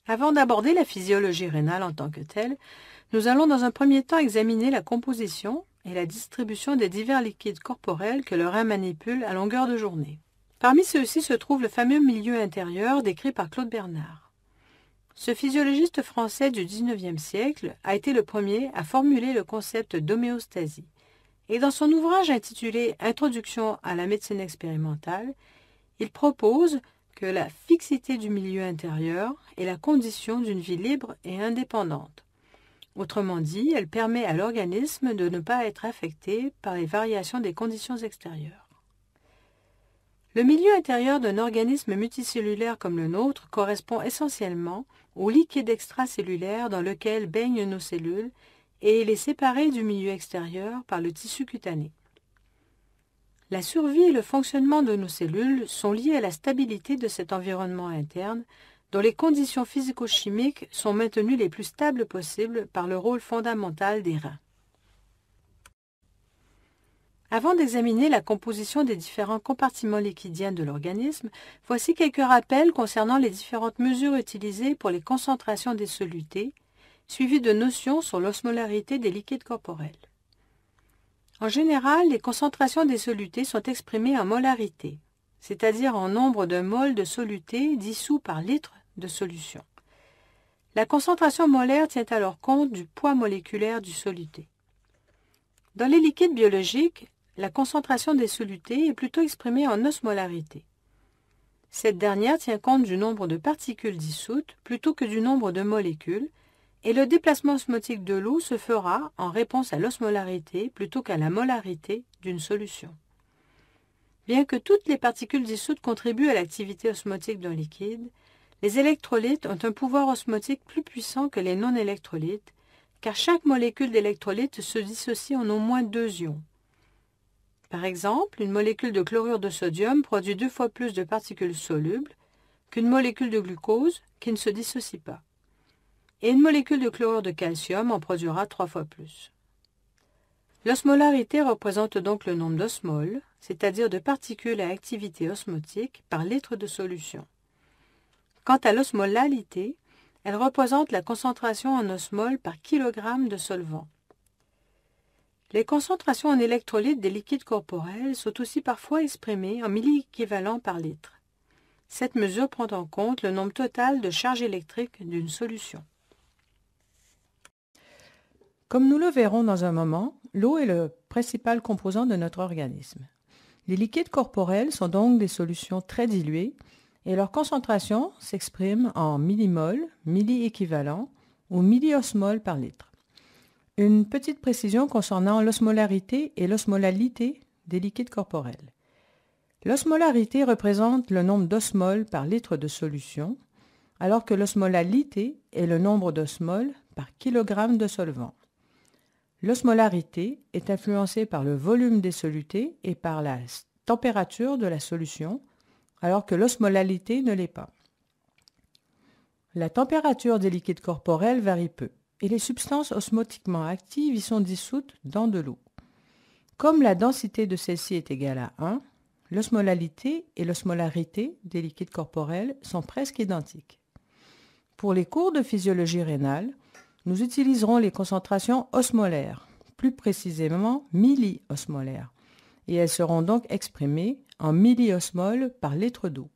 Avant d'aborder la physiologie rénale en tant que telle, nous allons dans un premier temps examiner la composition et la distribution des divers liquides corporels que le rein manipule à longueur de journée. Parmi ceux-ci se trouve le fameux milieu intérieur décrit par Claude Bernard. Ce physiologiste français du XIXe siècle a été le premier à formuler le concept d'homéostasie. Et dans son ouvrage intitulé « Introduction à la médecine expérimentale », il propose que la fixité du milieu intérieur est la condition d'une vie libre et indépendante. Autrement dit, elle permet à l'organisme de ne pas être affecté par les variations des conditions extérieures. Le milieu intérieur d'un organisme multicellulaire comme le nôtre correspond essentiellement au liquide extracellulaire dans lequel baignent nos cellules et il est séparé du milieu extérieur par le tissu cutané. La survie et le fonctionnement de nos cellules sont liés à la stabilité de cet environnement interne, dont les conditions physico-chimiques sont maintenues les plus stables possibles par le rôle fondamental des reins. Avant d'examiner la composition des différents compartiments liquidiens de l'organisme, voici quelques rappels concernant les différentes mesures utilisées pour les concentrations des solutés, suivies de notions sur l'osmolarité des liquides corporels. En général, les concentrations des solutés sont exprimées en molarité, c'est-à-dire en nombre de moles de soluté dissous par litre de solution. La concentration molaire tient alors compte du poids moléculaire du soluté. Dans les liquides biologiques, la concentration des solutés est plutôt exprimée en osmolarité. Cette dernière tient compte du nombre de particules dissoutes plutôt que du nombre de molécules, et le déplacement osmotique de l'eau se fera en réponse à l'osmolarité plutôt qu'à la molarité d'une solution. Bien que toutes les particules dissoutes contribuent à l'activité osmotique d'un liquide, les électrolytes ont un pouvoir osmotique plus puissant que les non-électrolytes, car chaque molécule d'électrolyte se dissocie en au moins 2 ions. Par exemple, une molécule de chlorure de sodium produit 2 fois plus de particules solubles qu'une molécule de glucose qui ne se dissocie pas. Et une molécule de chlorure de calcium en produira 3 fois plus. L'osmolarité représente donc le nombre d'osmoles, c'est-à-dire de particules à activité osmotique par litre de solution. Quant à l'osmolalité, elle représente la concentration en osmoles par kilogramme de solvant. Les concentrations en électrolytes des liquides corporels sont aussi parfois exprimées en milli-équivalents par litre. Cette mesure prend en compte le nombre total de charges électriques d'une solution. Comme nous le verrons dans un moment, l'eau est le principal composant de notre organisme. Les liquides corporels sont donc des solutions très diluées et leur concentration s'exprime en millimoles, milli-équivalents ou milliosmoles par litre. Une petite précision concernant l'osmolarité et l'osmolalité des liquides corporels. L'osmolarité représente le nombre d'osmoles par litre de solution, alors que l'osmolalité est le nombre d'osmoles par kilogramme de solvant. L'osmolarité est influencée par le volume des solutés et par la température de la solution, alors que l'osmolalité ne l'est pas. La température des liquides corporels varie peu, et les substances osmotiquement actives y sont dissoutes dans de l'eau. Comme la densité de celle-ci est égale à 1, l'osmolalité et l'osmolarité des liquides corporels sont presque identiques. Pour les cours de physiologie rénale, nous utiliserons les concentrations osmolaires, plus précisément milliosmolaires, et elles seront donc exprimées en milliosmoles par litre d'eau.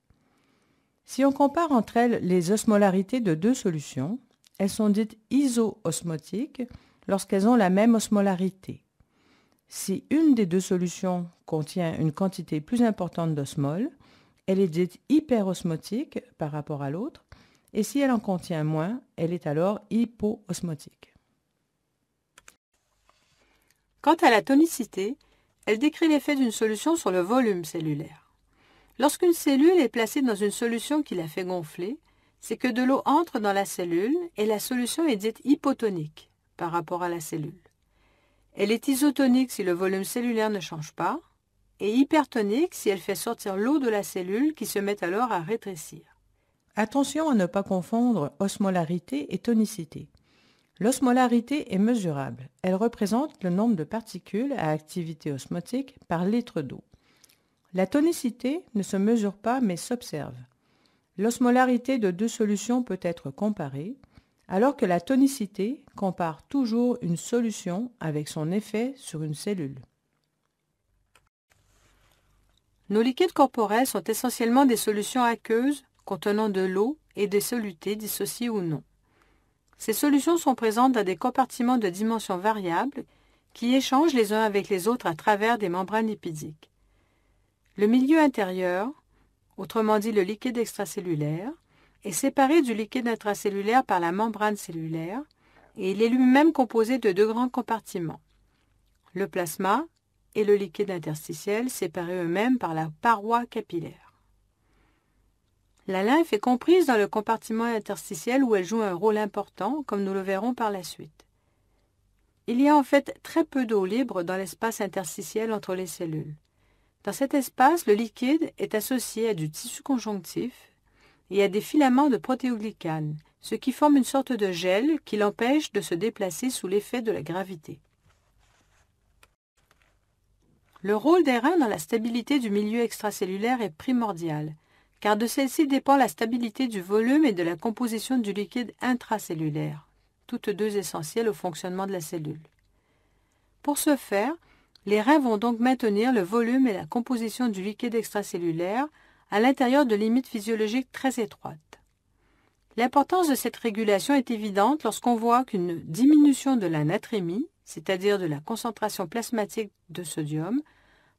Si on compare entre elles les osmolarités de 2 solutions, elles sont dites iso-osmotiques lorsqu'elles ont la même osmolarité. Si une des 2 solutions contient une quantité plus importante d'osmoles, elle est dite hyperosmotique par rapport à l'autre, et si elle en contient moins, elle est alors hypoosmotique. Quant à la tonicité, elle décrit l'effet d'une solution sur le volume cellulaire. Lorsqu'une cellule est placée dans une solution qui la fait gonfler, c'est que de l'eau entre dans la cellule et la solution est dite hypotonique par rapport à la cellule. Elle est isotonique si le volume cellulaire ne change pas et hypertonique si elle fait sortir l'eau de la cellule qui se met alors à rétrécir. Attention à ne pas confondre osmolarité et tonicité. L'osmolarité est mesurable. Elle représente le nombre de particules à activité osmotique par litre d'eau. La tonicité ne se mesure pas mais s'observe. L'osmolarité de deux solutions peut être comparée, alors que la tonicité compare toujours une solution avec son effet sur une cellule. Nos liquides corporels sont essentiellement des solutions aqueuses contenant de l'eau et des solutés dissociés ou non. Ces solutions sont présentes dans des compartiments de dimensions variables qui échangent les uns avec les autres à travers des membranes lipidiques. Le milieu intérieur, autrement dit le liquide extracellulaire, est séparé du liquide intracellulaire par la membrane cellulaire et il est lui-même composé de deux grands compartiments, le plasma et le liquide interstitiel séparés eux-mêmes par la paroi capillaire. La lymphe est comprise dans le compartiment interstitiel où elle joue un rôle important, comme nous le verrons par la suite. Il y a en fait très peu d'eau libre dans l'espace interstitiel entre les cellules. Dans cet espace, le liquide est associé à du tissu conjonctif et à des filaments de protéoglycanes, ce qui forme une sorte de gel qui l'empêche de se déplacer sous l'effet de la gravité. Le rôle des reins dans la stabilité du milieu extracellulaire est primordial, car de celle-ci dépend la stabilité du volume et de la composition du liquide intracellulaire, toutes deux essentielles au fonctionnement de la cellule. Pour ce faire, les reins vont donc maintenir le volume et la composition du liquide extracellulaire à l'intérieur de limites physiologiques très étroites. L'importance de cette régulation est évidente lorsqu'on voit qu'une diminution de la natrémie, c'est-à-dire de la concentration plasmatique de sodium,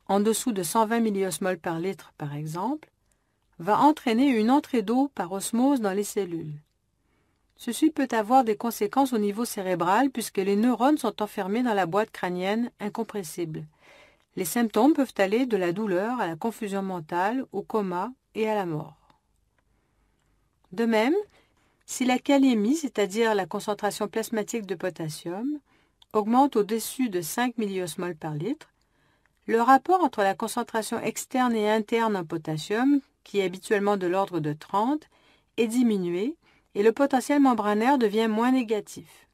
en dessous de 120 milliosmoles par litre par exemple, va entraîner une entrée d'eau par osmose dans les cellules. Ceci peut avoir des conséquences au niveau cérébral puisque les neurones sont enfermés dans la boîte crânienne incompressible. Les symptômes peuvent aller de la douleur à la confusion mentale, au coma et à la mort. De même, si la kaliémie, c'est-à-dire la concentration plasmatique de potassium, augmente au-dessus de 5 milliosmoles par litre, le rapport entre la concentration externe et interne en potassium, qui est habituellement de l'ordre de 30, est diminué et le potentiel membranaire devient moins négatif.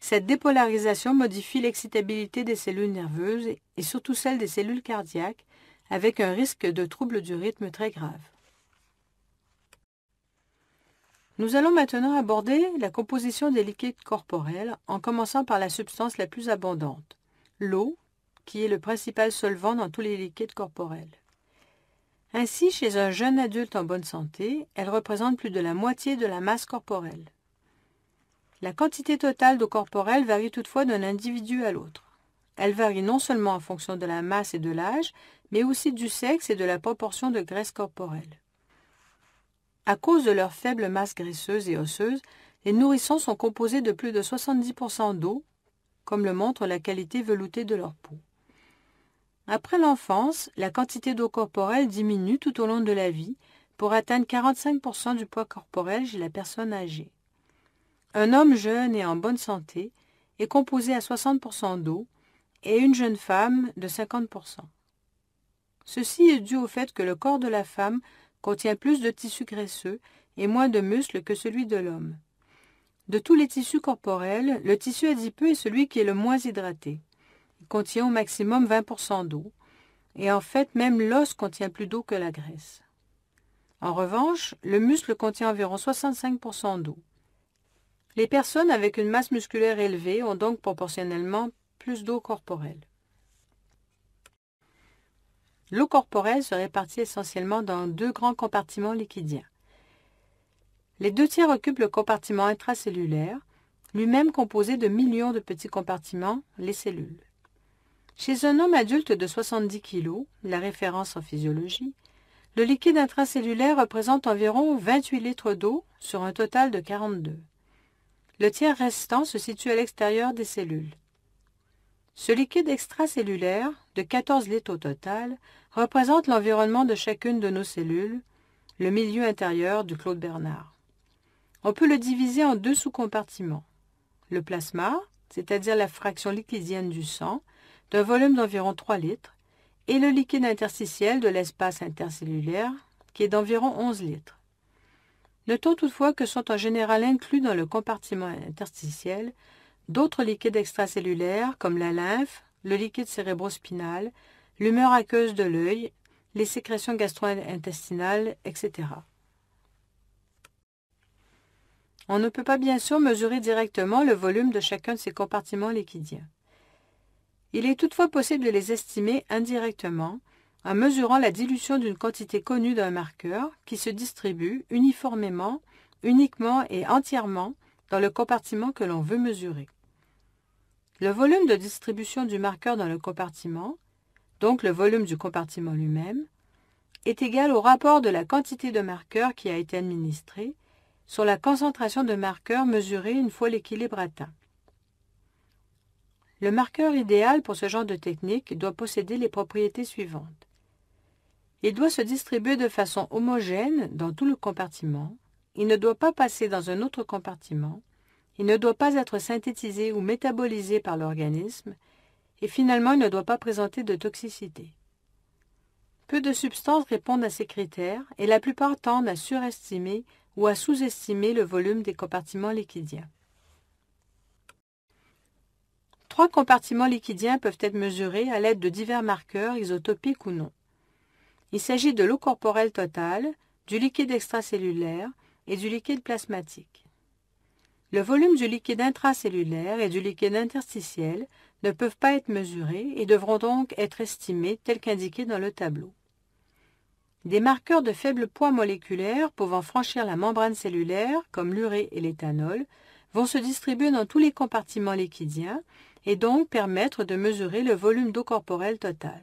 Cette dépolarisation modifie l'excitabilité des cellules nerveuses et surtout celle des cellules cardiaques, avec un risque de trouble du rythme très grave. Nous allons maintenant aborder la composition des liquides corporels en commençant par la substance la plus abondante, l'eau, qui est le principal solvant dans tous les liquides corporels. Ainsi, chez un jeune adulte en bonne santé, elle représente plus de la moitié de la masse corporelle. La quantité totale d'eau corporelle varie toutefois d'un individu à l'autre. Elle varie non seulement en fonction de la masse et de l'âge, mais aussi du sexe et de la proportion de graisse corporelle. À cause de leur faible masse graisseuse et osseuse, les nourrissons sont composés de plus de 70% d'eau, comme le montre la qualité veloutée de leur peau. Après l'enfance, la quantité d'eau corporelle diminue tout au long de la vie pour atteindre 45% du poids corporel chez la personne âgée. Un homme jeune et en bonne santé est composé à 60% d'eau et une jeune femme de 50%. Ceci est dû au fait que le corps de la femme contient plus de tissus graisseux et moins de muscles que celui de l'homme. De tous les tissus corporels, le tissu adipeux est celui qui est le moins hydraté. Il contient au maximum 20% d'eau, et en fait même l'os contient plus d'eau que la graisse. En revanche, le muscle contient environ 65% d'eau. Les personnes avec une masse musculaire élevée ont donc proportionnellement plus d'eau corporelle. L'eau corporelle se répartit essentiellement dans deux grands compartiments liquidiens. Les 2/3 occupent le compartiment intracellulaire, lui-même composé de millions de petits compartiments, les cellules. Chez un homme adulte de 70 kg, la référence en physiologie, le liquide intracellulaire représente environ 28 litres d'eau sur un total de 42. Le tiers restant se situe à l'extérieur des cellules. Ce liquide extracellulaire, de 14 litres au total, représente l'environnement de chacune de nos cellules, le milieu intérieur du Claude Bernard. On peut le diviser en deux sous-compartiments. Le plasma, c'est-à-dire la fraction liquidienne du sang, d'un volume d'environ 3 litres, et le liquide interstitiel de l'espace intercellulaire, qui est d'environ 11 litres. Notons toutefois que sont en général inclus dans le compartiment interstitiel d'autres liquides extracellulaires comme la lymphe, le liquide cérébrospinal, l'humeur aqueuse de l'œil, les sécrétions gastro-intestinales, etc. On ne peut pas bien sûr mesurer directement le volume de chacun de ces compartiments liquidiens. Il est toutefois possible de les estimer indirectement en mesurant la dilution d'une quantité connue d'un marqueur qui se distribue uniformément, uniquement et entièrement dans le compartiment que l'on veut mesurer. Le volume de distribution du marqueur dans le compartiment, donc le volume du compartiment lui-même, est égal au rapport de la quantité de marqueur qui a été administrée sur la concentration de marqueur mesurée une fois l'équilibre atteint. Le marqueur idéal pour ce genre de technique doit posséder les propriétés suivantes. Il doit se distribuer de façon homogène dans tout le compartiment, il ne doit pas passer dans un autre compartiment, il ne doit pas être synthétisé ou métabolisé par l'organisme, et finalement il ne doit pas présenter de toxicité. Peu de substances répondent à ces critères et la plupart tendent à surestimer ou à sous-estimer le volume des compartiments liquidiens. 3 compartiments liquidiens peuvent être mesurés à l'aide de divers marqueurs isotopiques ou non. Il s'agit de l'eau corporelle totale, du liquide extracellulaire et du liquide plasmatique. Le volume du liquide intracellulaire et du liquide interstitiel ne peuvent pas être mesurés et devront donc être estimés tels qu'indiqués dans le tableau. Des marqueurs de faible poids moléculaire pouvant franchir la membrane cellulaire, comme l'urée et l'éthanol, vont se distribuer dans tous les compartiments liquidiens et donc permettre de mesurer le volume d'eau corporelle totale.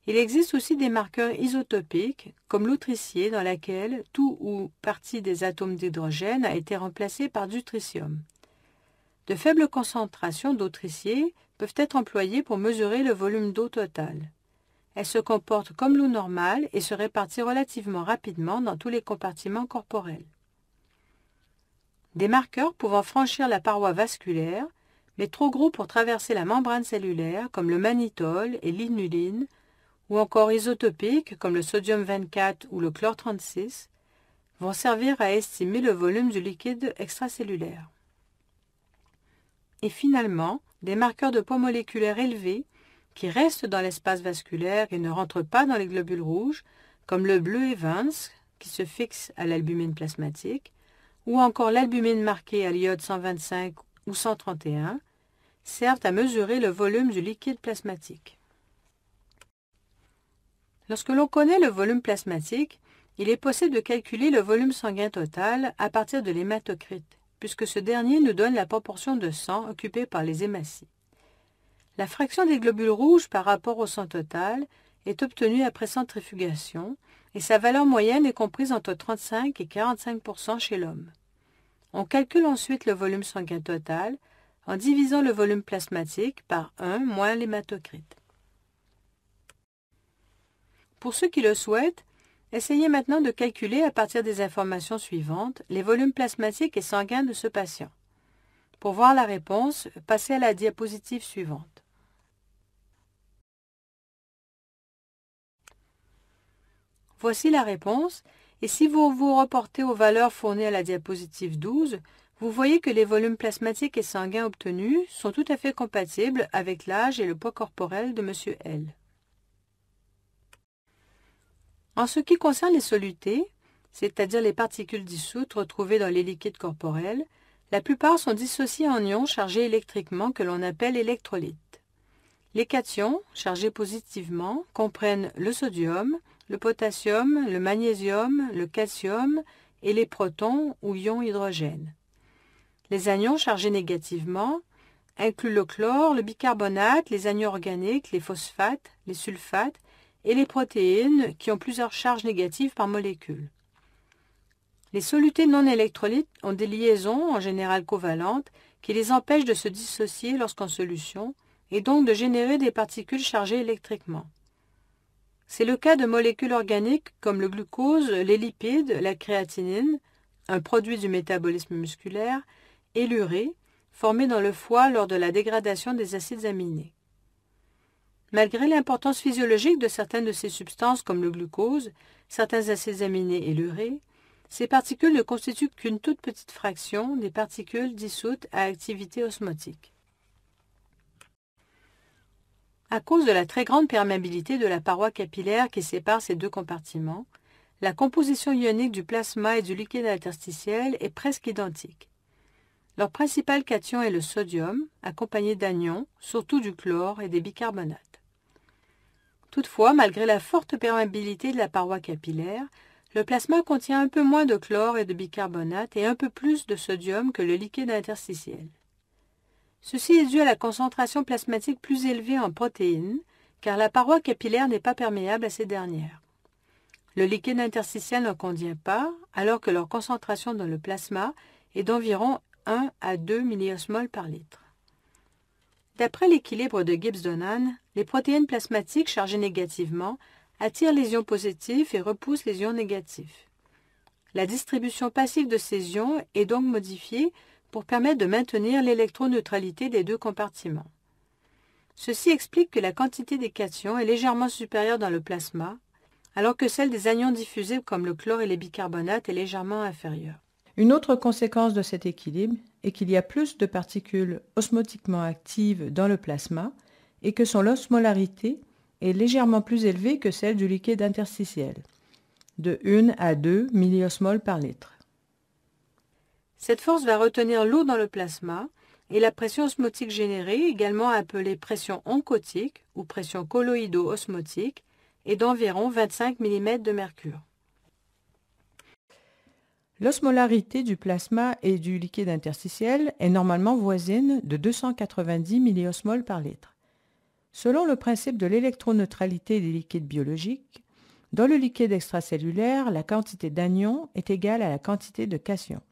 Il existe aussi des marqueurs isotopiques, comme l'eau tritiée dans laquelle tout ou partie des atomes d'hydrogène a été remplacé par du tritium. De faibles concentrations d'eau tritiée peuvent être employées pour mesurer le volume d'eau totale. Elles se comportent comme l'eau normale et se répartissent relativement rapidement dans tous les compartiments corporels. Des marqueurs pouvant franchir la paroi vasculaire, mais trop gros pour traverser la membrane cellulaire, comme le mannitol et l'inuline, ou encore isotopiques, comme le sodium 24 ou le chlore 36, vont servir à estimer le volume du liquide extracellulaire. Et finalement, des marqueurs de poids moléculaire élevés, qui restent dans l'espace vasculaire et ne rentrent pas dans les globules rouges, comme le bleu Evans, qui se fixe à l'albumine plasmatique, ou encore l'albumine marquée à l'iode 125 ou 131, servent à mesurer le volume du liquide plasmatique. Lorsque l'on connaît le volume plasmatique, il est possible de calculer le volume sanguin total à partir de l'hématocrite, puisque ce dernier nous donne la proportion de sang occupée par les hématies. La fraction des globules rouges par rapport au sang total est obtenue après centrifugation et sa valeur moyenne est comprise entre 35 et 45% chez l'homme. On calcule ensuite le volume sanguin total en divisant le volume plasmatique par 1 moins l'hématocrite. Pour ceux qui le souhaitent, essayez maintenant de calculer à partir des informations suivantes les volumes plasmatiques et sanguins de ce patient. Pour voir la réponse, passez à la diapositive suivante. Voici la réponse, et si vous vous reportez aux valeurs fournies à la diapositive 12, vous voyez que les volumes plasmatiques et sanguins obtenus sont tout à fait compatibles avec l'âge et le poids corporel de M. L. En ce qui concerne les solutés, c'est-à-dire les particules dissoutes retrouvées dans les liquides corporels, la plupart sont dissociés en ions chargés électriquement que l'on appelle électrolytes. Les cations, chargés positivement, comprennent le sodium, le potassium, le magnésium, le calcium et les protons ou ions hydrogène. Les anions chargés négativement incluent le chlore, le bicarbonate, les anions organiques, les phosphates, les sulfates et les protéines qui ont plusieurs charges négatives par molécule. Les solutés non électrolytes ont des liaisons, en général covalentes, qui les empêchent de se dissocier lorsqu'en solution et donc de générer des particules chargées électriquement. C'est le cas de molécules organiques comme le glucose, les lipides, la créatinine, un produit du métabolisme musculaire, et l'urée, formée dans le foie lors de la dégradation des acides aminés. Malgré l'importance physiologique de certaines de ces substances comme le glucose, certains acides aminés et l'urée, ces particules ne constituent qu'une toute petite fraction des particules dissoutes à activité osmotique. À cause de la très grande perméabilité de la paroi capillaire qui sépare ces deux compartiments, la composition ionique du plasma et du liquide interstitiel est presque identique. Leur principal cation est le sodium, accompagné d'anions, surtout du chlore et des bicarbonates. Toutefois, malgré la forte perméabilité de la paroi capillaire, le plasma contient un peu moins de chlore et de bicarbonate et un peu plus de sodium que le liquide interstitiel. Ceci est dû à la concentration plasmatique plus élevée en protéines, car la paroi capillaire n'est pas perméable à ces dernières. Le liquide interstitiel n'en contient pas, alors que leur concentration dans le plasma est d'environ 1 à 2 milliosmoles par litre. D'après l'équilibre de Gibbs-Donan, les protéines plasmatiques chargées négativement attirent les ions positifs et repoussent les ions négatifs. La distribution passive de ces ions est donc modifiée pour permettre de maintenir l'électroneutralité des deux compartiments. Ceci explique que la quantité des cations est légèrement supérieure dans le plasma, alors que celle des anions diffusés comme le chlore et les bicarbonates est légèrement inférieure. Une autre conséquence de cet équilibre est qu'il y a plus de particules osmotiquement actives dans le plasma et que son osmolarité est légèrement plus élevée que celle du liquide interstitiel, de 1 à 2 milliosmoles par litre. Cette force va retenir l'eau dans le plasma et la pression osmotique générée, également appelée pression oncotique ou pression colloïdo-osmotique, est d'environ 25 mm de mercure. L'osmolarité du plasma et du liquide interstitiel est normalement voisine de 290 milliosmoles par litre. Selon le principe de l'électroneutralité des liquides biologiques, dans le liquide extracellulaire, la quantité d'anions est égale à la quantité de cations.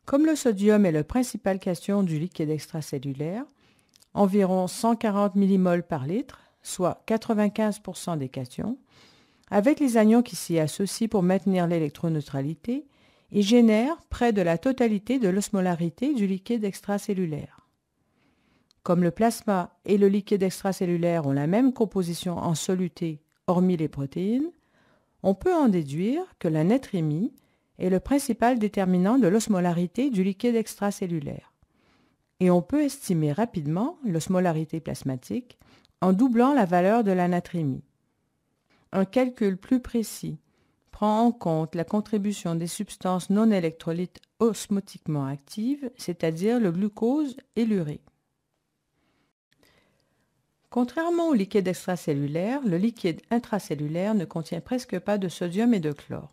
Comme le sodium est le principal cation du liquide extracellulaire, environ 140 millimoles par litre, soit 95% des cations, avec les anions qui s'y associent pour maintenir l'électroneutralité, il génère près de la totalité de l'osmolarité du liquide extracellulaire. Comme le plasma et le liquide extracellulaire ont la même composition en soluté, hormis les protéines, on peut en déduire que la natrémie est le principal déterminant de l'osmolarité du liquide extracellulaire. Et on peut estimer rapidement l'osmolarité plasmatique en doublant la valeur de la natrémie. Un calcul plus précis prend en compte la contribution des substances non électrolytes osmotiquement actives, c'est-à-dire le glucose et l'urée. Contrairement au liquide extracellulaire, le liquide intracellulaire ne contient presque pas de sodium et de chlore.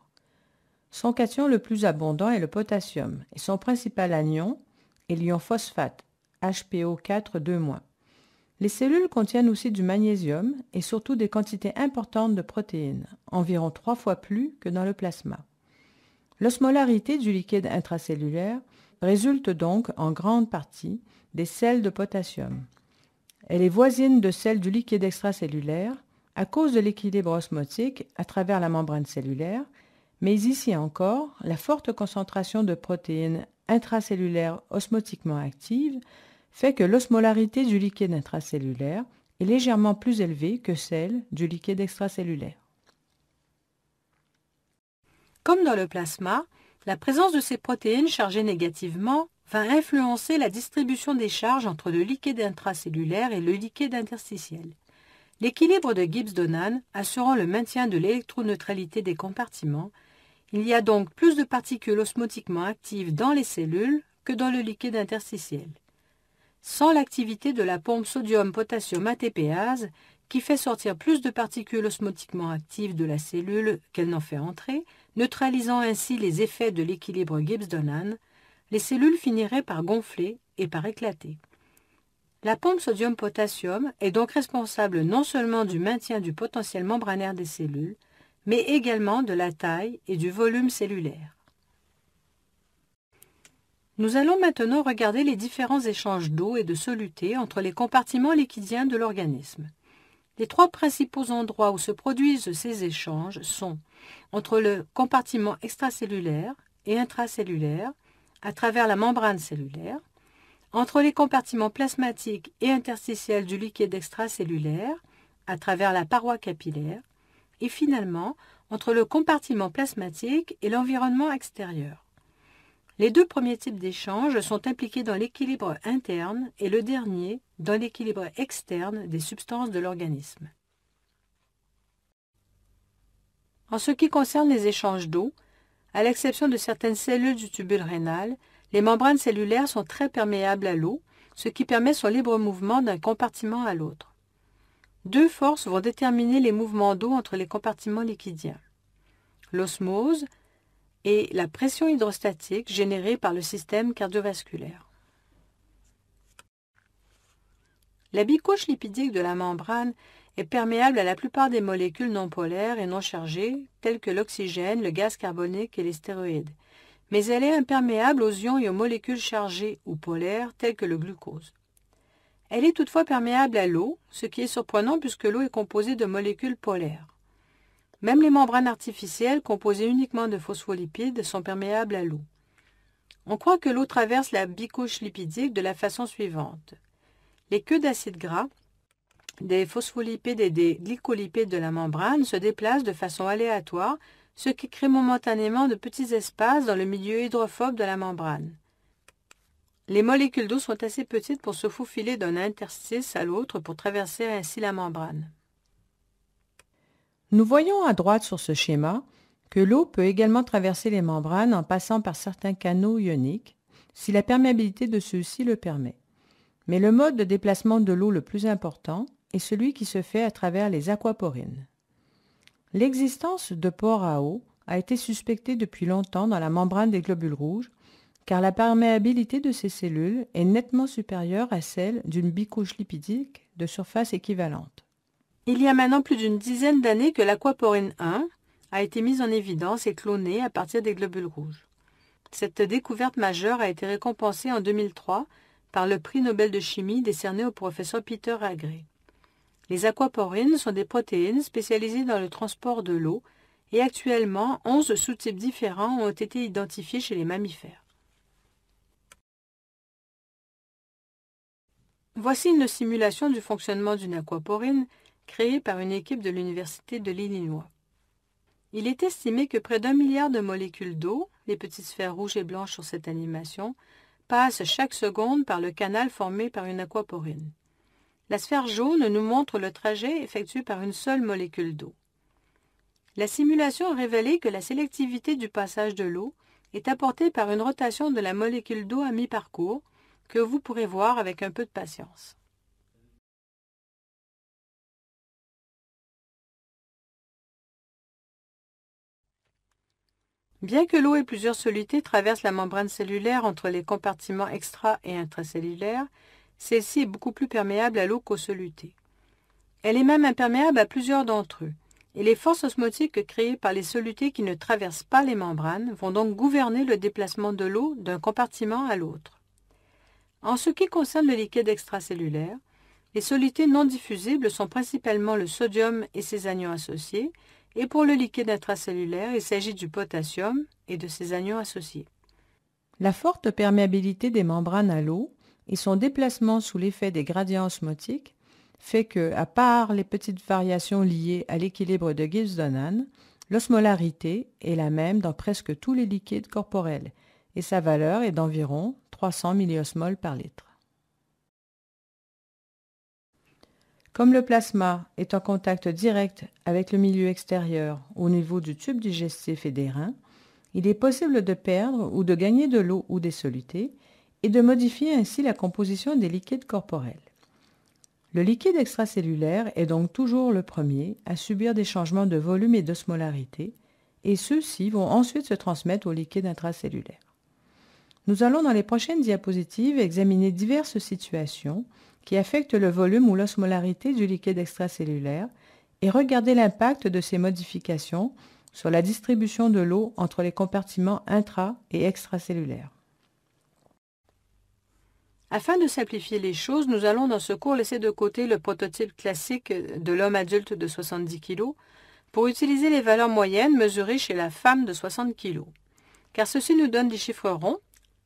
Son cation le plus abondant est le potassium et son principal anion est l'ion phosphate, HPO4-2-. Les cellules contiennent aussi du magnésium et surtout des quantités importantes de protéines, environ 3 fois plus que dans le plasma. L'osmolarité du liquide intracellulaire résulte donc en grande partie des sels de potassium. Elle est voisine de celle du liquide extracellulaire à cause de l'équilibre osmotique à travers la membrane cellulaire, mais ici encore, la forte concentration de protéines intracellulaires osmotiquement actives fait que l'osmolarité du liquide intracellulaire est légèrement plus élevée que celle du liquide extracellulaire. Comme dans le plasma, la présence de ces protéines chargées négativement va influencer la distribution des charges entre le liquide intracellulaire et le liquide interstitiel. L'équilibre de Gibbs-Donan assurant le maintien de l'électroneutralité des compartiments, il y a donc plus de particules osmotiquement actives dans les cellules que dans le liquide interstitiel. Sans l'activité de la pompe sodium-potassium ATPase, qui fait sortir plus de particules osmotiquement actives de la cellule qu'elle n'en fait entrer, neutralisant ainsi les effets de l'équilibre Gibbs-Donan, les cellules finiraient par gonfler et par éclater. La pompe sodium-potassium est donc responsable non seulement du maintien du potentiel membranaire des cellules, mais également de la taille et du volume cellulaire. Nous allons maintenant regarder les différents échanges d'eau et de soluté entre les compartiments liquidiens de l'organisme. Les 3 principaux endroits où se produisent ces échanges sont entre le compartiment extracellulaire et intracellulaire, à travers la membrane cellulaire, entre les compartiments plasmatiques et interstitiels du liquide extracellulaire, à travers la paroi capillaire, et finalement entre le compartiment plasmatique et l'environnement extérieur. Les 2 premiers types d'échanges sont impliqués dans l'équilibre interne et le dernier dans l'équilibre externe des substances de l'organisme. En ce qui concerne les échanges d'eau, à l'exception de certaines cellules du tubule rénal, les membranes cellulaires sont très perméables à l'eau, ce qui permet son libre mouvement d'un compartiment à l'autre. Deux forces vont déterminer les mouvements d'eau entre les compartiments liquidiens: l'osmose et la pression hydrostatique générée par le système cardiovasculaire. La bicouche lipidique de la membrane est perméable à la plupart des molécules non polaires et non chargées, telles que l'oxygène, le gaz carbonique et les stéroïdes, mais elle est imperméable aux ions et aux molécules chargées ou polaires, telles que le glucose. Elle est toutefois perméable à l'eau, ce qui est surprenant puisque l'eau est composée de molécules polaires. Même les membranes artificielles, composées uniquement de phospholipides, sont perméables à l'eau. On croit que l'eau traverse la bicouche lipidique de la façon suivante. Les queues d'acides gras, des phospholipides et des glycolipides de la membrane se déplacent de façon aléatoire, ce qui crée momentanément de petits espaces dans le milieu hydrophobe de la membrane. Les molécules d'eau sont assez petites pour se faufiler d'un interstice à l'autre pour traverser ainsi la membrane. Nous voyons à droite sur ce schéma que l'eau peut également traverser les membranes en passant par certains canaux ioniques, si la perméabilité de ceux-ci le permet. Mais le mode de déplacement de l'eau le plus important est celui qui se fait à travers les aquaporines. L'existence de pores à eau a été suspectée depuis longtemps dans la membrane des globules rouges, car la perméabilité de ces cellules est nettement supérieure à celle d'une bicouche lipidique de surface équivalente. Il y a maintenant plus d'une dizaine d'années que l'aquaporine 1 a été mise en évidence et clonée à partir des globules rouges. Cette découverte majeure a été récompensée en 2003 par le prix Nobel de chimie décerné au professeur Peter Agrey. Les aquaporines sont des protéines spécialisées dans le transport de l'eau et actuellement 11 sous-types différents ont été identifiés chez les mammifères. Voici une simulation du fonctionnement d'une aquaporine créée par une équipe de l'Université de l'Illinois. Il est estimé que près d'1 milliard de molécules d'eau, les petites sphères rouges et blanches sur cette animation, passent chaque seconde par le canal formé par une aquaporine. La sphère jaune nous montre le trajet effectué par une seule molécule d'eau. La simulation a révélé que la sélectivité du passage de l'eau est apportée par une rotation de la molécule d'eau à mi-parcours, que vous pourrez voir avec un peu de patience. Bien que l'eau et plusieurs solutés traversent la membrane cellulaire entre les compartiments extra- et intracellulaires, celle-ci est beaucoup plus perméable à l'eau qu'aux solutés. Elle est même imperméable à plusieurs d'entre eux, et les forces osmotiques créées par les solutés qui ne traversent pas les membranes vont donc gouverner le déplacement de l'eau d'un compartiment à l'autre. En ce qui concerne le liquide extracellulaire, les solutés non diffusibles sont principalement le sodium et ses anions associés, et pour le liquide intracellulaire, il s'agit du potassium et de ses anions associés. La forte perméabilité des membranes à l'eau et son déplacement sous l'effet des gradients osmotiques fait que, à part les petites variations liées à l'équilibre de Gibbs-Donan, l'osmolarité est la même dans presque tous les liquides corporels et sa valeur est d'environ 300 milliosmoles par litre. Comme le plasma est en contact direct avec le milieu extérieur au niveau du tube digestif et des reins, il est possible de perdre ou de gagner de l'eau ou des solutés et de modifier ainsi la composition des liquides corporels. Le liquide extracellulaire est donc toujours le premier à subir des changements de volume et d'osmolarité, et ceux-ci vont ensuite se transmettre au liquide intracellulaire. Nous allons dans les prochaines diapositives examiner diverses situations qui affectent le volume ou l'osmolarité du liquide extracellulaire et regarder l'impact de ces modifications sur la distribution de l'eau entre les compartiments intra- et extracellulaires. Afin de simplifier les choses, nous allons dans ce cours laisser de côté le prototype classique de l'homme adulte de 70 kg pour utiliser les valeurs moyennes mesurées chez la femme de 60 kg, car ceci nous donne des chiffres ronds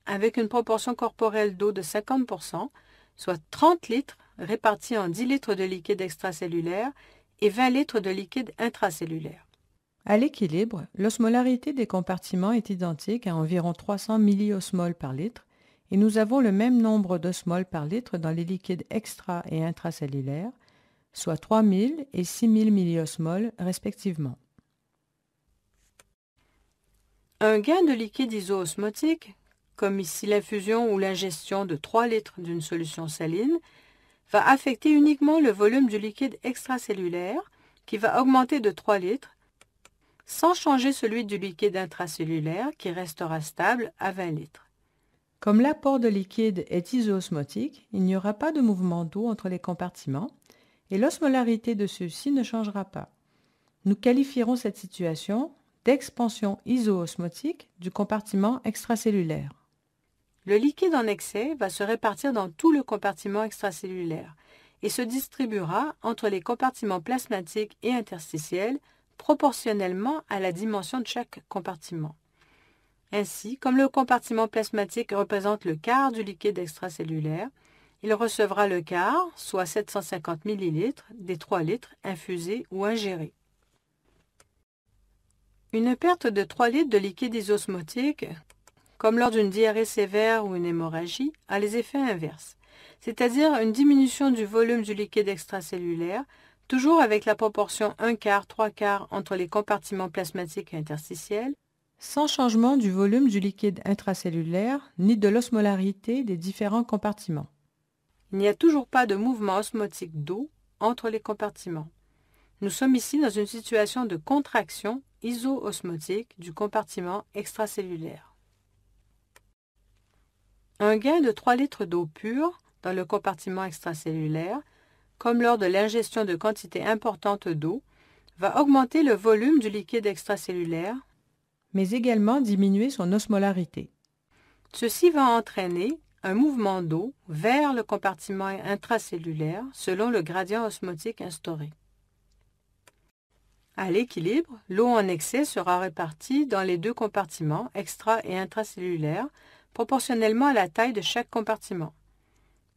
avec une proportion corporelle d'eau de 50%, soit 30 litres répartis en 10 litres de liquide extracellulaire et 20 litres de liquide intracellulaire. À l'équilibre, l'osmolarité des compartiments est identique à environ 300 milliosmoles par litre et nous avons le même nombre d'osmoles par litre dans les liquides extra- et intracellulaires, soit 3000 et 6000 milliosmoles respectivement. Un gain de liquide isoosmotique, comme ici l'infusion ou l'ingestion de 3 litres d'une solution saline, va affecter uniquement le volume du liquide extracellulaire qui va augmenter de 3 litres sans changer celui du liquide intracellulaire qui restera stable à 20 litres. Comme l'apport de liquide est isoosmotique, il n'y aura pas de mouvement d'eau entre les compartiments et l'osmolarité de ceux-ci ne changera pas. Nous qualifierons cette situation d'expansion isoosmotique du compartiment extracellulaire. Le liquide en excès va se répartir dans tout le compartiment extracellulaire et se distribuera entre les compartiments plasmatiques et interstitiels proportionnellement à la dimension de chaque compartiment. Ainsi, comme le compartiment plasmatique représente le quart du liquide extracellulaire, il recevra le quart, soit 750 ml, des 3 litres infusés ou ingérés. Une perte de 3 litres de liquide isosmotique, comme lors d'une diarrhée sévère ou une hémorragie, a les effets inverses, c'est-à-dire une diminution du volume du liquide extracellulaire, toujours avec la proportion 1 quart, 3 quarts entre les compartiments plasmatiques et interstitiels, sans changement du volume du liquide intracellulaire ni de l'osmolarité des différents compartiments. Il n'y a toujours pas de mouvement osmotique d'eau entre les compartiments. Nous sommes ici dans une situation de contraction isoosmotique du compartiment extracellulaire. Un gain de 3 litres d'eau pure dans le compartiment extracellulaire, comme lors de l'ingestion de quantités importantes d'eau, va augmenter le volume du liquide extracellulaire, mais également diminuer son osmolarité. Ceci va entraîner un mouvement d'eau vers le compartiment intracellulaire selon le gradient osmotique instauré. À l'équilibre, l'eau en excès sera répartie dans les deux compartiments extra- et intracellulaires proportionnellement à la taille de chaque compartiment.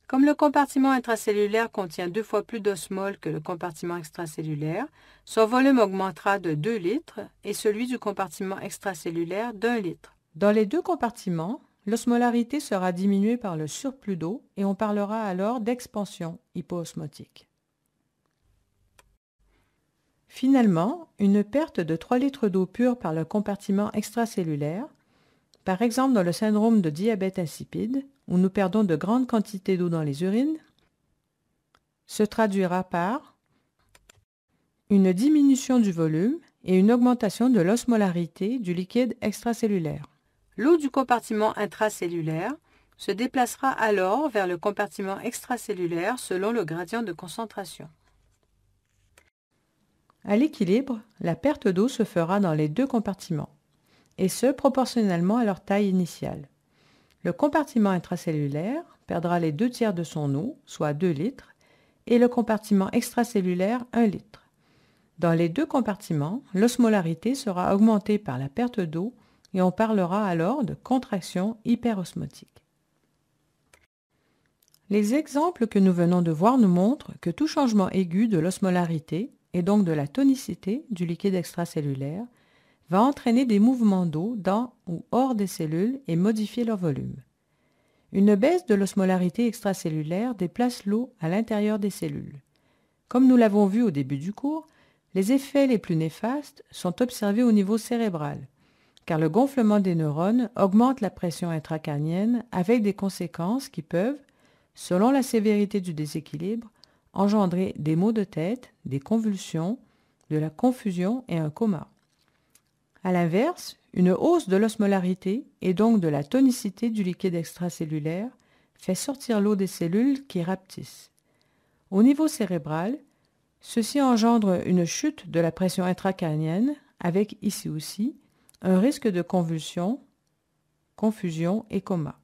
Comme le compartiment intracellulaire contient 2 fois plus d'osmol que le compartiment extracellulaire, son volume augmentera de 2 litres et celui du compartiment extracellulaire d'1 litre. Dans les deux compartiments, l'osmolarité sera diminuée par le surplus d'eau et on parlera alors d'expansion hypoosmotique. Finalement, une perte de 3 litres d'eau pure par le compartiment extracellulaire, par exemple dans le syndrome de diabète insipide, où nous perdons de grandes quantités d'eau dans les urines, se traduira par une diminution du volume et une augmentation de l'osmolarité du liquide extracellulaire. L'eau du compartiment intracellulaire se déplacera alors vers le compartiment extracellulaire selon le gradient de concentration. À l'équilibre, la perte d'eau se fera dans les deux compartiments, et ce proportionnellement à leur taille initiale. Le compartiment intracellulaire perdra les 2 tiers de son eau, soit 2 litres, et le compartiment extracellulaire 1 litre. Dans les deux compartiments, l'osmolarité sera augmentée par la perte d'eau et on parlera alors de contraction hyperosmotique. Les exemples que nous venons de voir nous montrent que tout changement aigu de l'osmolarité et donc de la tonicité du liquide extracellulaire va entraîner des mouvements d'eau dans ou hors des cellules et modifier leur volume. Une baisse de l'osmolarité extracellulaire déplace l'eau à l'intérieur des cellules. Comme nous l'avons vu au début du cours, les effets les plus néfastes sont observés au niveau cérébral, car le gonflement des neurones augmente la pression intracrânienne avec des conséquences qui peuvent, selon la sévérité du déséquilibre, engendrer des maux de tête, des convulsions, de la confusion et un coma. À l'inverse, une hausse de l'osmolarité et donc de la tonicité du liquide extracellulaire fait sortir l'eau des cellules qui rapetissent. Au niveau cérébral, ceci engendre une chute de la pression intracrânienne avec ici aussi un risque de convulsion, confusion et coma.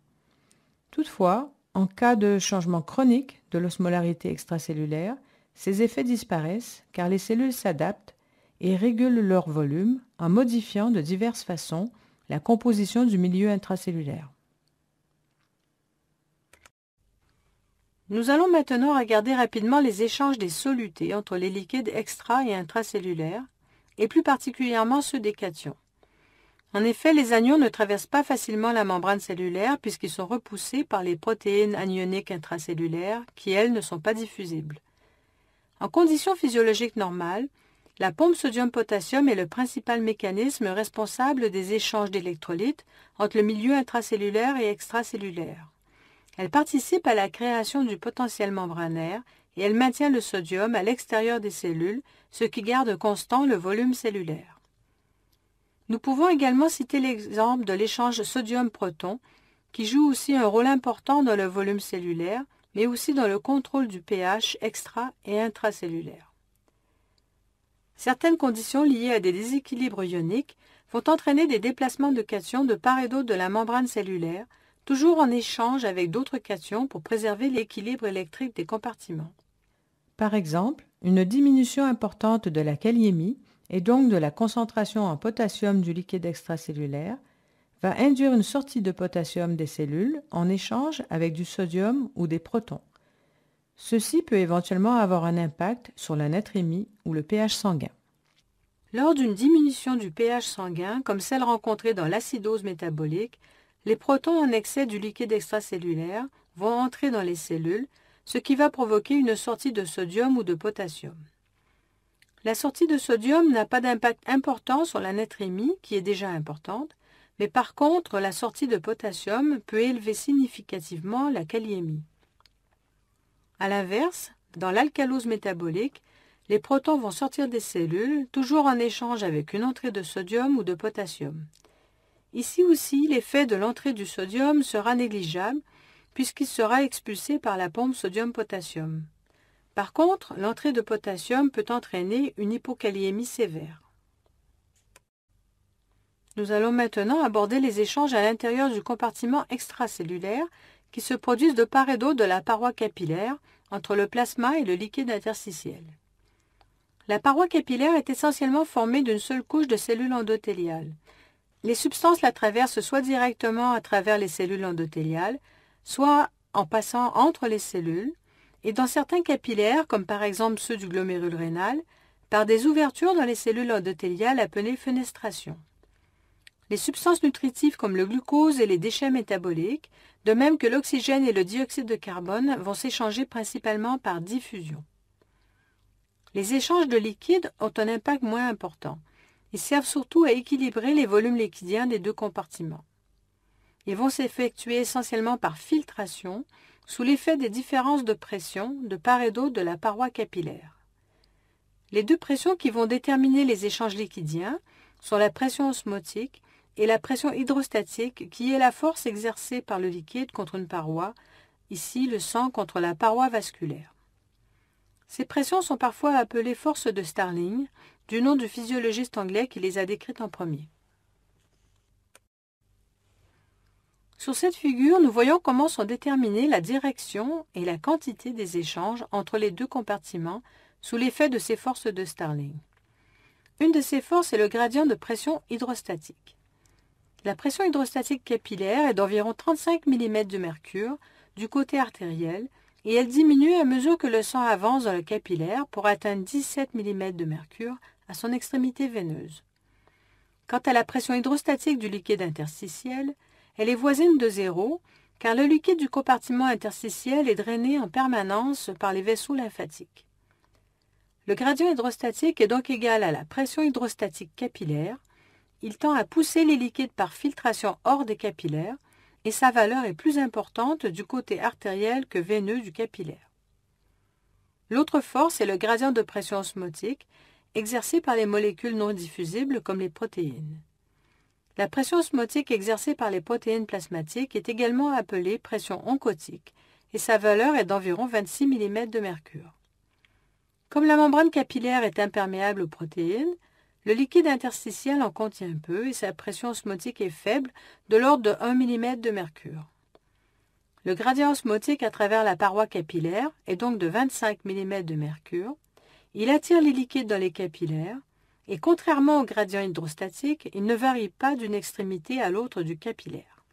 Toutefois, en cas de changement chronique de l'osmolarité extracellulaire, ces effets disparaissent car les cellules s'adaptent et régulent leur volume en modifiant de diverses façons la composition du milieu intracellulaire. Nous allons maintenant regarder rapidement les échanges des solutés entre les liquides extra- et intracellulaires, et plus particulièrement ceux des cations. En effet, les anions ne traversent pas facilement la membrane cellulaire puisqu'ils sont repoussés par les protéines anioniques intracellulaires qui, elles, ne sont pas diffusibles. En conditions physiologiques normales, La pompe sodium-potassium est le principal mécanisme responsable des échanges d'électrolytes entre le milieu intracellulaire et extracellulaire. Elle participe à la création du potentiel membranaire et elle maintient le sodium à l'extérieur des cellules, ce qui garde constant le volume cellulaire. Nous pouvons également citer l'exemple de l'échange sodium-proton, qui joue aussi un rôle important dans le volume cellulaire, mais aussi dans le contrôle du pH extra- et intracellulaire. Certaines conditions liées à des déséquilibres ioniques vont entraîner des déplacements de cations de part et d'autre de la membrane cellulaire, toujours en échange avec d'autres cations pour préserver l'équilibre électrique des compartiments. Par exemple, une diminution importante de la kaliémie et donc de la concentration en potassium du liquide extracellulaire va induire une sortie de potassium des cellules en échange avec du sodium ou des protons. Ceci peut éventuellement avoir un impact sur la natrémie ou le pH sanguin. Lors d'une diminution du pH sanguin, comme celle rencontrée dans l'acidose métabolique, les protons en excès du liquide extracellulaire vont entrer dans les cellules, ce qui va provoquer une sortie de sodium ou de potassium. La sortie de sodium n'a pas d'impact important sur la natrémie, qui est déjà importante, mais par contre, la sortie de potassium peut élever significativement la kaliémie. À l'inverse, dans l'alcalose métabolique, les protons vont sortir des cellules, toujours en échange avec une entrée de sodium ou de potassium. Ici aussi, l'effet de l'entrée du sodium sera négligeable, puisqu'il sera expulsé par la pompe sodium-potassium. Par contre, l'entrée de potassium peut entraîner une hypokaliémie sévère. Nous allons maintenant aborder les échanges à l'intérieur du compartiment extracellulaire qui se produisent de part et d'autre de la paroi capillaire entre le plasma et le liquide interstitiel. La paroi capillaire est essentiellement formée d'une seule couche de cellules endothéliales. Les substances la traversent soit directement à travers les cellules endothéliales, soit en passant entre les cellules, et dans certains capillaires, comme par exemple ceux du glomérule rénal, par des ouvertures dans les cellules endothéliales appelées fenestrations. Les substances nutritives comme le glucose et les déchets métaboliques, de même que l'oxygène et le dioxyde de carbone, vont s'échanger principalement par diffusion. Les échanges de liquides ont un impact moins important. Ils servent surtout à équilibrer les volumes liquidiens des deux compartiments. Ils vont s'effectuer essentiellement par filtration, sous l'effet des différences de pression de part et d'autre de la paroi capillaire. Les deux pressions qui vont déterminer les échanges liquidiens sont la pression osmotique et la pression hydrostatique, qui est la force exercée par le liquide contre une paroi, ici le sang contre la paroi vasculaire. Ces pressions sont parfois appelées forces de Starling, du nom du physiologiste anglais qui les a décrites en premier. Sur cette figure, nous voyons comment sont déterminées la direction et la quantité des échanges entre les deux compartiments sous l'effet de ces forces de Starling. Une de ces forces est le gradient de pression hydrostatique. La pression hydrostatique capillaire est d'environ 35 mm de mercure du côté artériel et elle diminue à mesure que le sang avance dans le capillaire pour atteindre 17 mm de mercure à son extrémité veineuse. Quant à la pression hydrostatique du liquide interstitiel, elle est voisine de 0 car le liquide du compartiment interstitiel est drainé en permanence par les vaisseaux lymphatiques. Le gradient hydrostatique est donc égal à la pression hydrostatique capillaire. Il tend à pousser les liquides par filtration hors des capillaires et sa valeur est plus importante du côté artériel que veineux du capillaire. L'autre force est le gradient de pression osmotique exercé par les molécules non diffusibles comme les protéines. La pression osmotique exercée par les protéines plasmatiques est également appelée pression oncotique et sa valeur est d'environ 26 mm de mercure. Comme la membrane capillaire est imperméable aux protéines, le liquide interstitiel en contient peu et sa pression osmotique est faible, de l'ordre de 1 mm de mercure. Le gradient osmotique à travers la paroi capillaire est donc de 25 mm de mercure. Il attire les liquides dans les capillaires et contrairement au gradient hydrostatique, il ne varie pas d'une extrémité à l'autre du capillaire.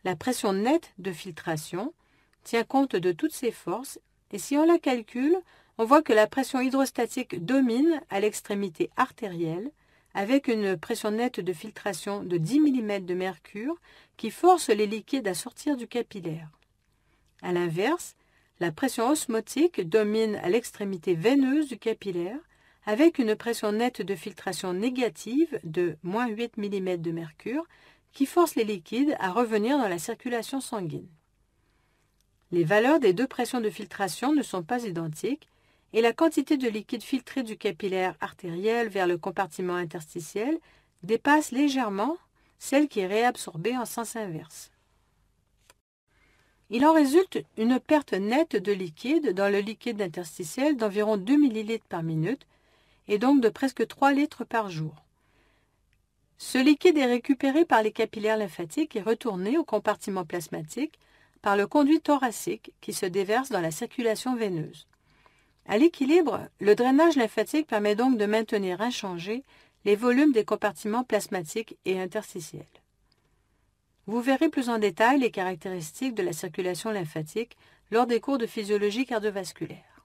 La pression nette de filtration tient compte de toutes ces forces et si on la calcule, on voit que la pression hydrostatique domine à l'extrémité artérielle avec une pression nette de filtration de 10 mm de mercure qui force les liquides à sortir du capillaire. A l'inverse, la pression osmotique domine à l'extrémité veineuse du capillaire avec une pression nette de filtration négative de -8 mm de mercure qui force les liquides à revenir dans la circulation sanguine. Les valeurs des deux pressions de filtration ne sont pas identiques et la quantité de liquide filtré du capillaire artériel vers le compartiment interstitiel dépasse légèrement celle qui est réabsorbée en sens inverse. Il en résulte une perte nette de liquide dans le liquide interstitiel d'environ 2 ml par minute et donc de presque 3 litres par jour. Ce liquide est récupéré par les capillaires lymphatiques et retourné au compartiment plasmatique par le conduit thoracique qui se déverse dans la circulation veineuse. À l'équilibre, le drainage lymphatique permet donc de maintenir inchangés les volumes des compartiments plasmatiques et interstitiels. Vous verrez plus en détail les caractéristiques de la circulation lymphatique lors des cours de physiologie cardiovasculaire.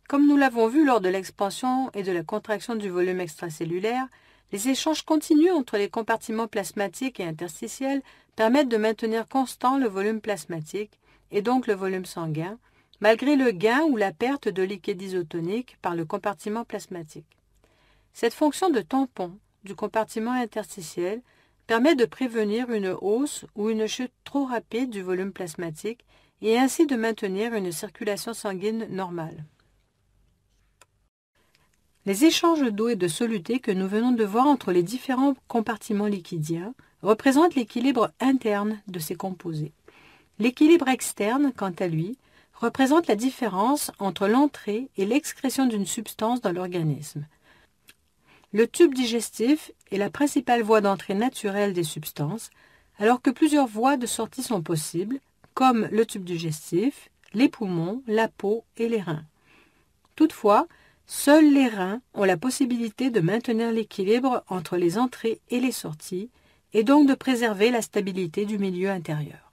Comme nous l'avons vu lors de l'expansion et de la contraction du volume extracellulaire, les échanges continus entre les compartiments plasmatiques et interstitiels permettent de maintenir constant le volume plasmatique et donc le volume sanguin, malgré le gain ou la perte de liquide isotonique par le compartiment plasmatique. Cette fonction de tampon du compartiment interstitiel permet de prévenir une hausse ou une chute trop rapide du volume plasmatique et ainsi de maintenir une circulation sanguine normale. Les échanges d'eau et de soluté que nous venons de voir entre les différents compartiments liquidiens représentent l'équilibre interne de ces composés. L'équilibre externe, quant à lui, représente la différence entre l'entrée et l'excrétion d'une substance dans l'organisme. Le tube digestif est la principale voie d'entrée naturelle des substances, alors que plusieurs voies de sortie sont possibles, comme le tube digestif, les poumons, la peau et les reins. Toutefois, seuls les reins ont la possibilité de maintenir l'équilibre entre les entrées et les sorties, et donc de préserver la stabilité du milieu intérieur.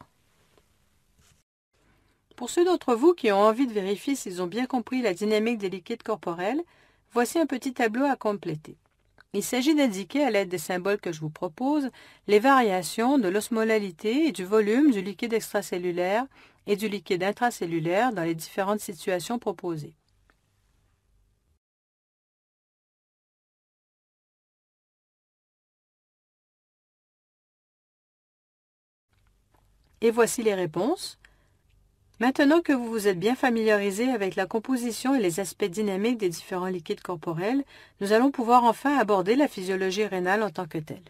Pour ceux d'entre vous qui ont envie de vérifier s'ils ont bien compris la dynamique des liquides corporels, voici un petit tableau à compléter. Il s'agit d'indiquer à l'aide des symboles que je vous propose les variations de l'osmolalité et du volume du liquide extracellulaire et du liquide intracellulaire dans les différentes situations proposées. Et voici les réponses. Maintenant que vous vous êtes bien familiarisé avec la composition et les aspects dynamiques des différents liquides corporels, nous allons pouvoir enfin aborder la physiologie rénale en tant que telle.